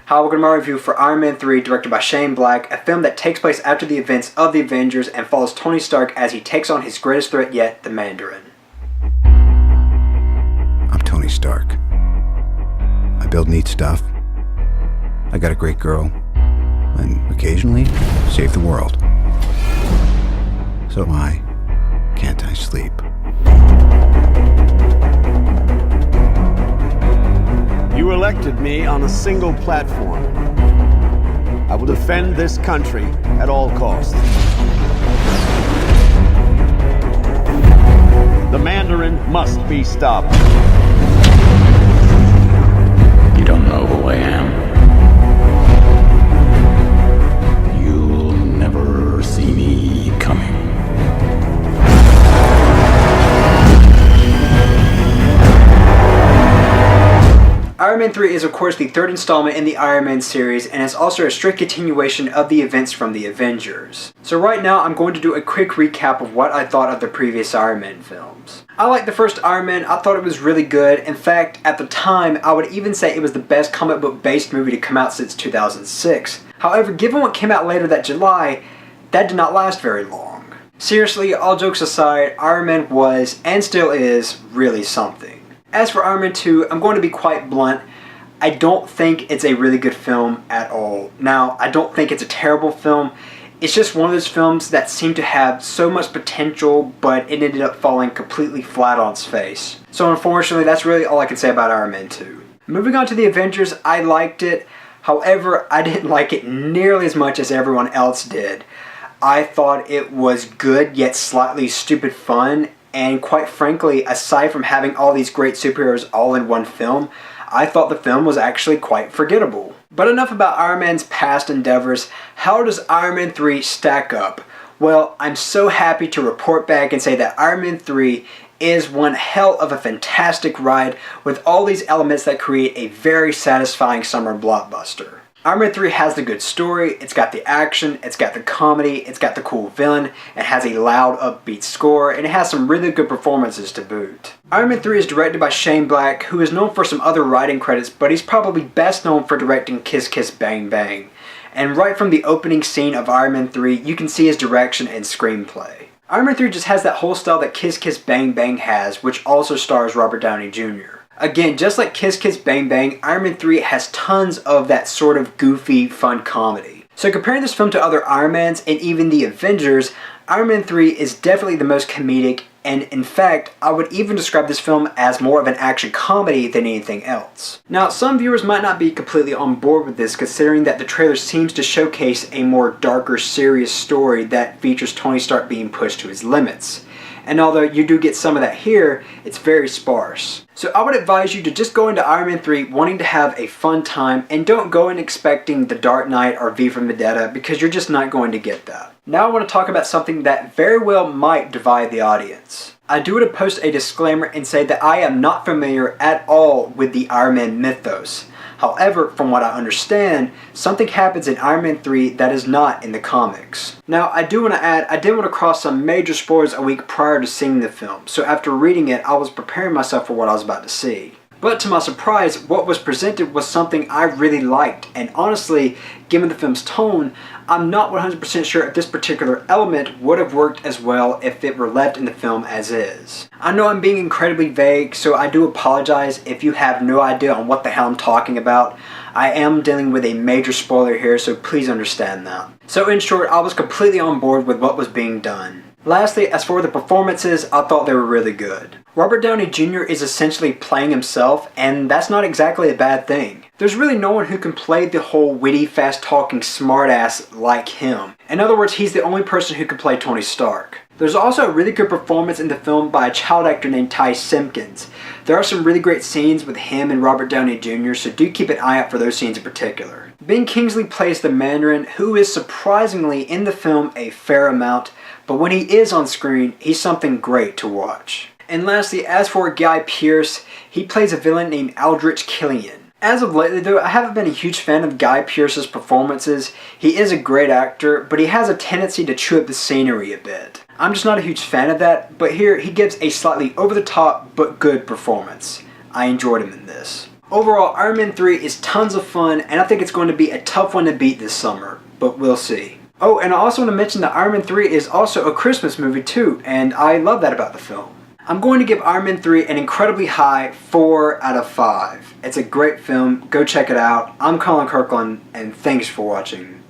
How we're going to my review for Iron Man 3, directed by Shane Black, a film that takes place after the events of the Avengers and follows Tony Stark as he takes on his greatest threat yet, the Mandarin. I'm Tony Stark. I build neat stuff. I got a great girl. And occasionally, save the world. So why can't I sleep? You elected me on a single platform. I will defend this country at all costs. The Mandarin must be stopped. You don't know who I am. You'll never see me coming. Iron Man 3 is of course the third installment in the Iron Man series, and it's also a strict continuation of the events from the Avengers. So right now I'm going to do a quick recap of what I thought of the previous Iron Man films. I liked the first Iron Man. I thought it was really good. In fact, at the time, I would even say it was the best comic book based movie to come out since 2006. However, given what came out later that July, that did not last very long. Seriously, all jokes aside, Iron Man was, and still is, really something. As for Iron Man 2, I'm going to be quite blunt. I don't think it's a really good film at all. Now, I don't think it's a terrible film. It's just one of those films that seemed to have so much potential, but it ended up falling completely flat on its face. So unfortunately, that's really all I can say about Iron Man 2. Moving on to the Avengers, I liked it. However, I didn't like it nearly as much as everyone else did. I thought it was good, yet slightly stupid fun. And quite frankly, aside from having all these great superheroes all in one film, I thought the film was actually quite forgettable. But enough about Iron Man's past endeavors. How does Iron Man 3 stack up? Well, I'm so happy to report back and say that Iron Man 3 is one hell of a fantastic ride with all these elements that create a very satisfying summer blockbuster. Iron Man 3 has the good story, it's got the action, it's got the comedy, it's got the cool villain, it has a loud upbeat score, and it has some really good performances to boot. Iron Man 3 is directed by Shane Black, who is known for some other writing credits, but he's probably best known for directing Kiss Kiss Bang Bang. And right from the opening scene of Iron Man 3, you can see his direction and screenplay. Iron Man 3 just has that whole style that Kiss Kiss Bang Bang has, which also stars Robert Downey Jr. Again, just like Kiss Kiss Bang Bang, Iron Man 3 has tons of that sort of goofy, fun comedy. So comparing this film to other Iron Mans and even the Avengers, Iron Man 3 is definitely the most comedic, and in fact, I would even describe this film as more of an action comedy than anything else. Now, some viewers might not be completely on board with this, considering that the trailer seems to showcase a more darker, serious story that features Tony Stark being pushed to his limits. And although you do get some of that here, it's very sparse. So I would advise you to just go into Iron Man 3 wanting to have a fun time, and don't go in expecting The Dark Knight or V for Vendetta, because you're just not going to get that. Now I want to talk about something that very well might divide the audience. I do want to post a disclaimer and say that I am not familiar at all with the Iron Man mythos. However, from what I understand, something happens in Iron Man 3 that is not in the comics. Now, I do want to add, I did want to cross some major spoilers a week prior to seeing the film, so after reading it, I was preparing myself for what I was about to see. But to my surprise, what was presented was something I really liked, and honestly, given the film's tone, I'm not 100% sure if this particular element would have worked as well if it were left in the film as is. I know I'm being incredibly vague, so I do apologize if you have no idea on what the hell I'm talking about. I am dealing with a major spoiler here, so please understand that. So in short, I was completely on board with what was being done. Lastly, as for the performances, I thought they were really good. Robert Downey Jr. is essentially playing himself, and that's not exactly a bad thing. There's really no one who can play the whole witty, fast-talking smartass like him. In other words, he's the only person who can play Tony Stark. There's also a really good performance in the film by a child actor named Simpkins. There are some really great scenes with him and Robert Downey Jr., so do keep an eye out for those scenes in particular. Ben Kingsley plays the Mandarin, who is surprisingly in the film a fair amount, but when he is on screen, he's something great to watch. And lastly, as for Guy Pearce, he plays a villain named Aldrich Killian. As of lately though, I haven't been a huge fan of Guy Pearce's performances. He is a great actor, but he has a tendency to chew up the scenery a bit. I'm just not a huge fan of that, but here he gives a slightly over-the-top but good performance. I enjoyed him in this. Overall, Iron Man 3 is tons of fun, and I think it's going to be a tough one to beat this summer, but we'll see. Oh, and I also want to mention that Iron Man 3 is also a Christmas movie too, and I love that about the film. I'm going to give Iron Man 3 an incredibly high 4 out of 5. It's a great film, go check it out. I'm Colyn Kirkland, and thanks for watching.